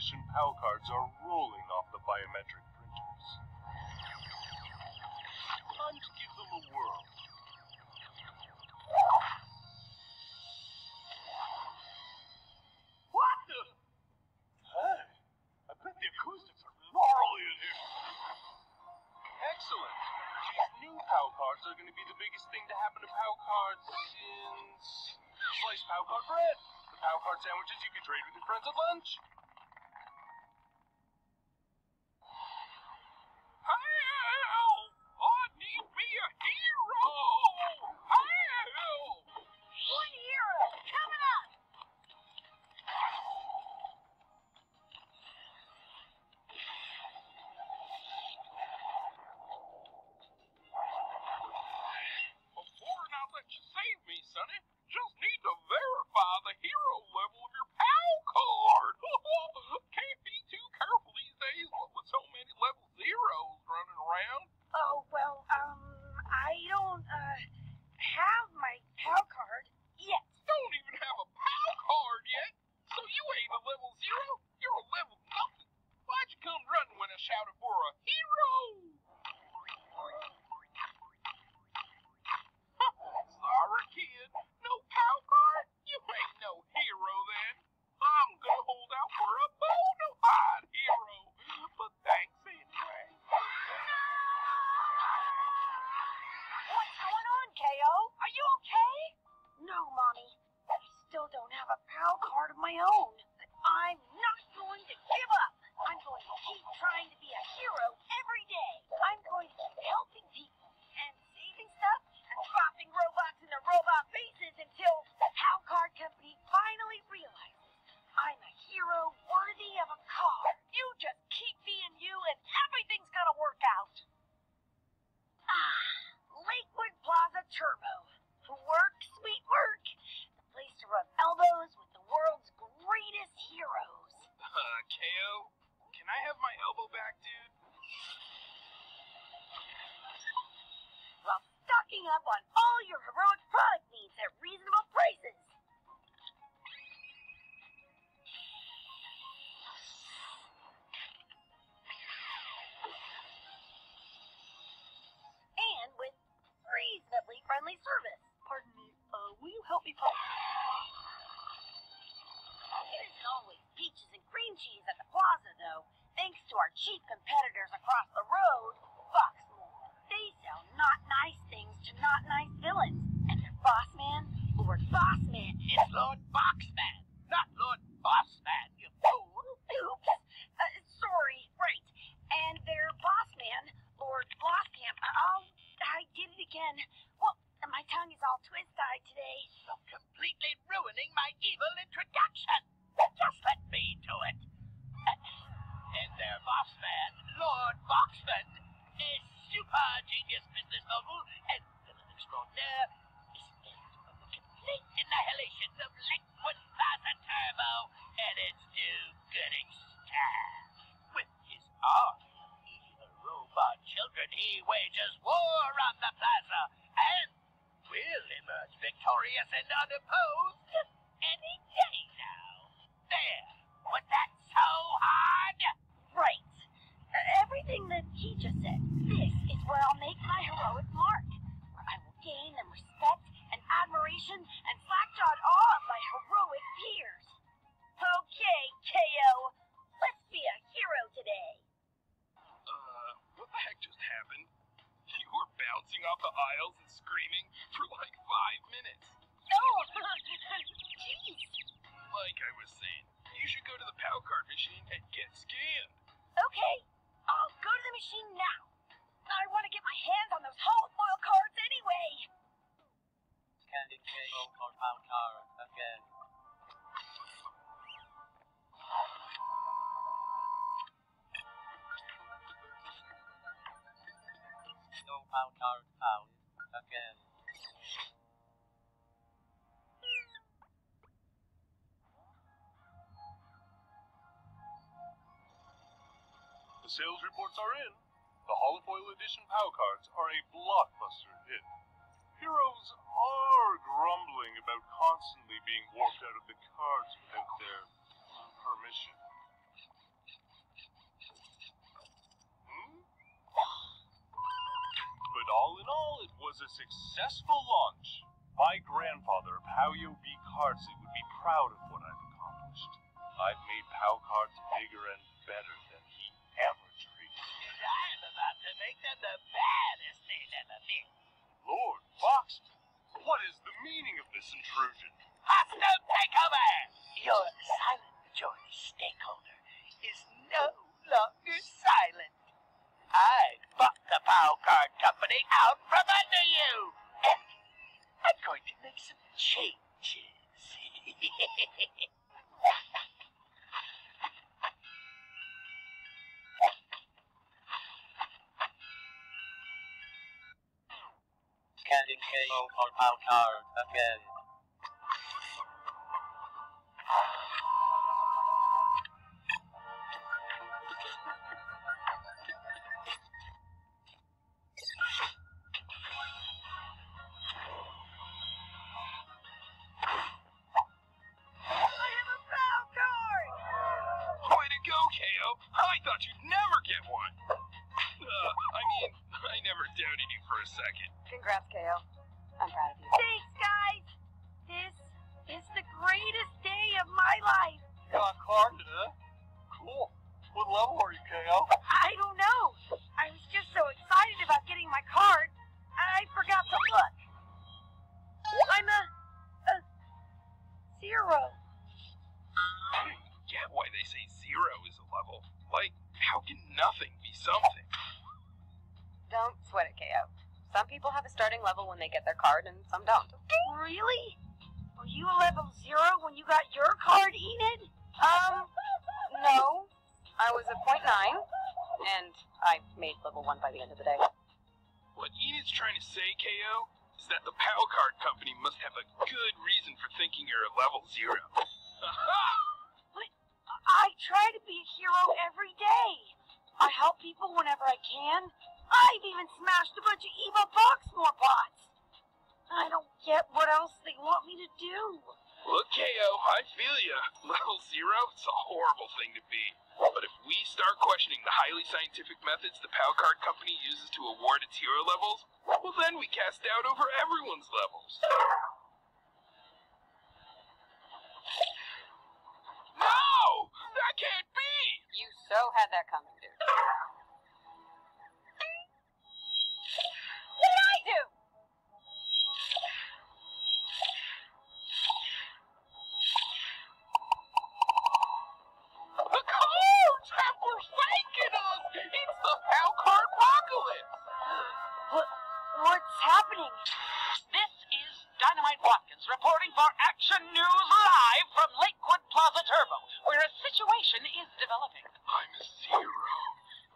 Edition POW cards are rolling off the biometric printers. Time to give them a whirl. What the? Hey, I bet the acoustics are gnarly in here. Excellent. These new POW cards are going to be the biggest thing to happen to POW cards since sliced POW card bread. The POW card sandwiches you can trade with your friends at lunch. Help! I need me a hero! Help! One hero coming up! Before I let you save me, Sonny, just need to verify the hero level of your POW card. Can't be too careful these days with so many level zeros running around. Oh, well, I don't, have my POW card yet. Don't even have a POW card yet. So you ain't a level zero, you're a level nothing. Why'd you come running when I shouted for a hero? Sorry, kid. No POW card? You ain't no hero then. I'm gonna hold out for a bona fide hero. But thanks anyway. What's going on, K.O.? Are you okay? No, Mommy. I still don't have a POW card of my own. But I'm not going to give up. I'm going to keep trying to be a hero every day. I'm going to keep helping people and saving stuff and dropping robots in their robot faces until the POW card company finally realizes I'm a hero worthy of a card. You just keep being you and everything's gonna work out. Lakewood Plaza Turbo. Work, sweet work. The place to rub elbows with the world's greatest heroes. KO, can I have my elbow back, dude? While stocking up on all your heroic product needs at reasonable prices. And with reasonably friendly service. Pardon me, will you help me find... It isn't always peaches and cream cheese at the plaza, though. Thanks to our cheap competitors across the road, Foxmore. They sell not nice things to not nice villains. And their boss man, Lord Bossman. It's Lord Boxman, not Lord Bossman, you fool. Oops. Sorry. Right. And their boss man, Lord Blosscamp. I did it again. Well, my tongue is all twist-eyed today. You're completely ruining my evil introduction. Just let me do it. And their bossman, Lord Boxman, a super genius business mogul and villain extraordinaire, is bent on the complete annihilation of Lakewood Plaza Turbo and its do-gooding staff. With his army of evil robot children, he wages war on the plaza and will emerge victorious and unopposed any day now. There! Was that so hard? Right. Everything that he just said. This is where I'll make my heroic mark. Where I will gain the respect and admiration and slack-jawed awe of my heroic peers. Okay, K.O. Let's be a hero today. What the heck just happened? You were bouncing off the aisles and screaming for like 5 minutes. Oh, jeez. Like I was saying, you should go to the POW card machine and get scanned. Okay, I'll go to the machine now. I want to get my hands on those holofoil cards anyway. Scanning KO compound card again. Compound card found again. The sales reports are in. The Holofoil Edition POW cards are a blockbuster hit. Heroes are grumbling about constantly being warped out of the cards without their permission. all in all, it was a successful launch. My grandfather, Pauyo B. Cardsley, would be proud of what I've accomplished. I've made POW cards bigger and better than he ever dreamed. I'm about to make them the baddest they've ever been. Lord Boxman, what is the meaning of this intrusion? Hostile takeover! Your silent majority stakeholder is no longer silent. I bought the POW card company out from under you, and I'm going to make some changes. Scanning KO for POW card again. Way to go, KO. I thought you'd never get one. I never doubted you for a second. Congrats, KO. I'm proud of you. Thanks, guys. This is the greatest day of my life. Got carded, huh? Cool. What level are you, KO? I don't know. I was just so excited about getting my card, I forgot to look. I'm a zero. I don't get why they say 0 is a level. Like, how can nothing be something? Don't sweat it, KO. Some people have a starting level when they get their card, and some don't. Really? Were you a level 0 when you got your card, Enid? No. I was a 0.9, and I made level 1 by the end of the day. What Enid's trying to say, KO, is that the POW card company must have a good reason for thinking you're a level 0. Aha! But I try to be a hero every day. I help people whenever I can. I've even smashed a bunch of evil Boxmore bots. I don't get what else they want me to do. Look, KO, I feel ya. Level 0, it's a horrible thing to be. But if we start questioning the highly scientific methods the POW card company uses to award its hero levels, well then we cast doubt over everyone's levels. No! That can't be! You so had that coming, dude. What did I do? The cards have forsaken us! It's the POW card apocalypse! What's happening? This is Dynamite Watkins reporting for Action News Live from Lakewood Plaza Turbo, where a situation is developing. I'm a 0.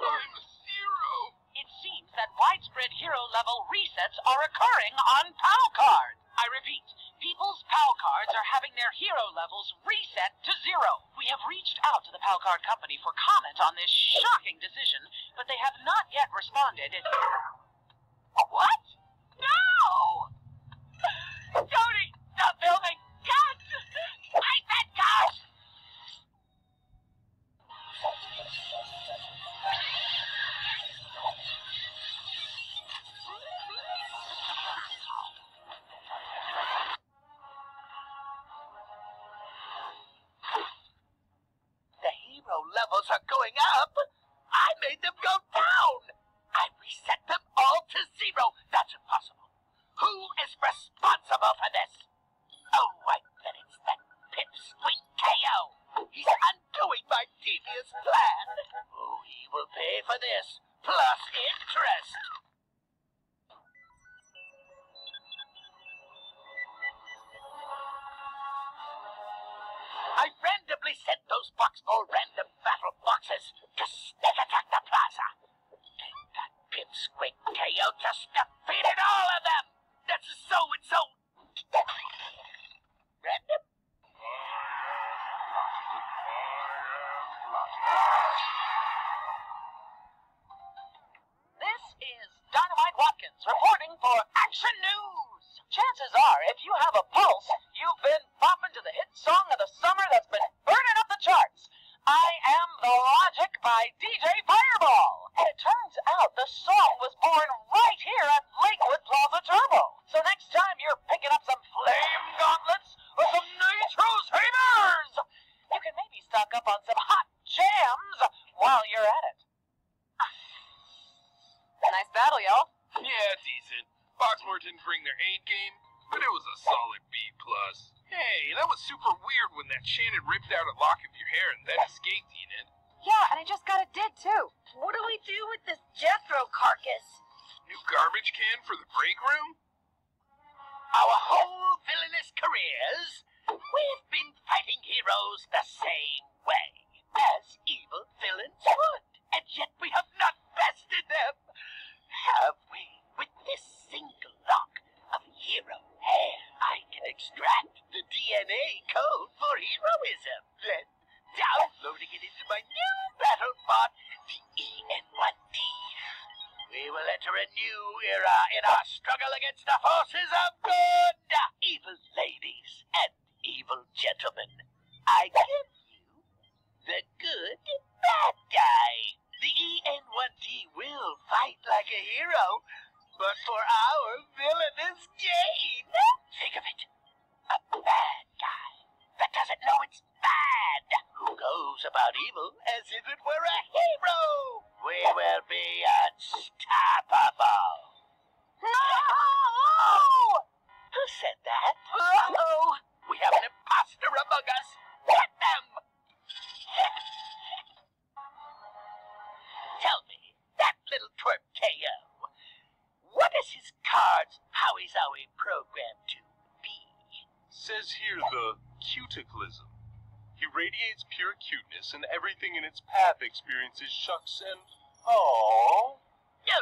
I'm a 0. It seems that widespread hero level resets are occurring on POW cards. I repeat, people's POW cards are having their hero levels reset to 0. We have reached out to the POW card company for comment on this shocking decision, but they have not yet responded. What? No! Tony, stop filming! Cut! I said cut! The hero levels are going up. I made them go down. I reset them all to 0. That's impossible. Who is responsible for this? Oh, I bet it's that pipsqueak KO. He's undoing my devious plan. Oh, he will pay for this, plus interest. I randomly sent those Boxmore random battle boxes to sneak attack the plaza. And that pipsqueak KO just defeated all of them. That's so and so random. This is Dynamite Watkins reporting for Action News. Chances are, if you have a pulse, you've been bopping to the hit song of the summer that's been burning up the charts. I Am the Logic by DJ Fireball. And it turns out the song was born right here at Power didn't bring their A game, but it was a solid B+. Hey, that was super weird when that Shannon ripped out a lock of your hair and then escaped, Enid. Yeah, and I just got a did too. What do we do with this Jethro carcass? New garbage can for the break room? Our whole villainous careers, we've been fighting heroes the same way, as evil villains would, and yet we have not bested them. Have we? With this single lock of hero hair, I can extract the DNA code for heroism, then downloading it into my new battle bot, the EN1D. We will enter a new era in our struggle against the forces of good, evil ladies and evil gentlemen. I give you the good bad guy. The EN1D will fight like a hero, but for our villainous gain. Think of it. A bad guy that doesn't know it's bad, who goes about evil as if it were a hero. We will be unstoppable. No! Who said that? Uh-oh. We have an imposter among us. Get them! Tell me, that little twerp KO, what is his card's Howie-Zowie program to be? Says here the cuticlism. He radiates pure cuteness, and everything in its path experiences shucks and... Aww. No,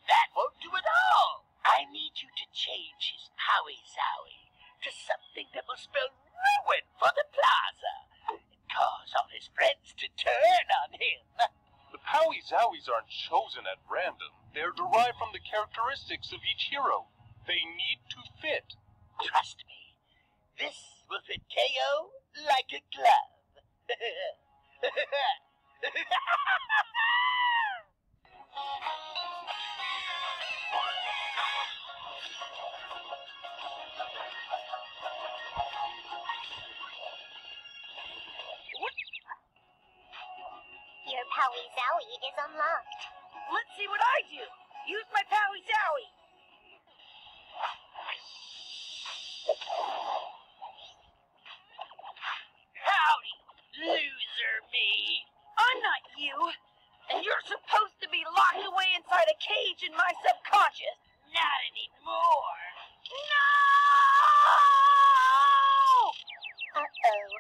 that won't do at all. I need you to change his Howie-Zowie to something that will spell ruin for the plaza and cause all his friends to turn on him. The Powie-Zowies aren't chosen at random. They're derived from the characteristics of each hero. They need to fit. Trust me, this will fit KO like a glove. Your Powie-Zowie is unlocked. Let's see what I do. Use my Powie-Zowie. Howdy, loser me. I'm not you. And you're supposed to be locked away inside a cage in my subconscious. Not anymore. No! Uh-oh.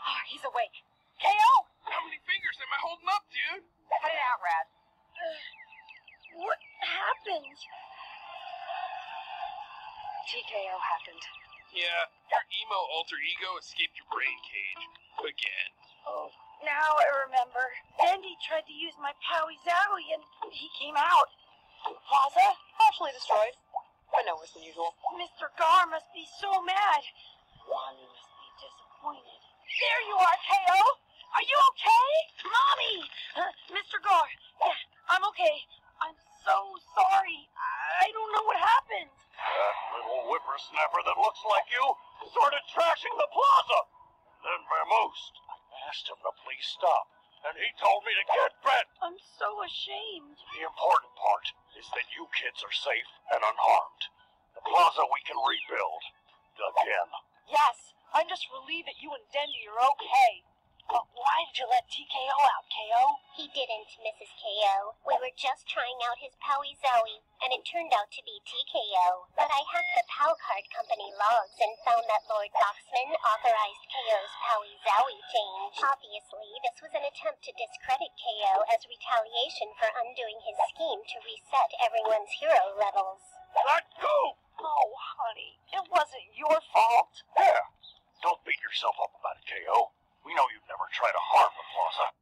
Oh, he's awake. KO! How many fingers am I holding up, dude? Cut it out, Rad. What happened? TKO happened. Yeah, your emo alter ego escaped your brain cage. Again. Oh, now I remember. Andy tried to use my Powie-Zowie and he came out. Plaza? Partially destroyed, but no worse than usual. Mr. Gar must be so mad. Mommy must be disappointed. There you are, KO! Are you okay? Mommy! Mr. Gar, yeah, I'm okay. I'm so sorry. I don't know what happened. That little whippersnapper that looks like you started trashing the plaza. Then vamoosed. I asked him to please stop, and he told me to get bent. I'm so ashamed. The important part is that you kids are safe and unharmed. The plaza we can rebuild. Again. Yes, I'm just relieved that you and Dendy are okay. But why did you let TKO out, KO? He didn't, Mrs. KO. We were just trying out his Powie-Zowie, and it turned out to be TKO. But I hacked the PAL Card Company logs and found that Lord Boxman authorized KO's Powie-Zowie change. Obviously, this was an attempt to discredit KO as retaliation for undoing his scheme to reset everyone's hero levels. Let go! Oh, honey, it wasn't your fault. Yeah. Don't beat yourself up about it, KO. We know you'd never try to harm the plaza.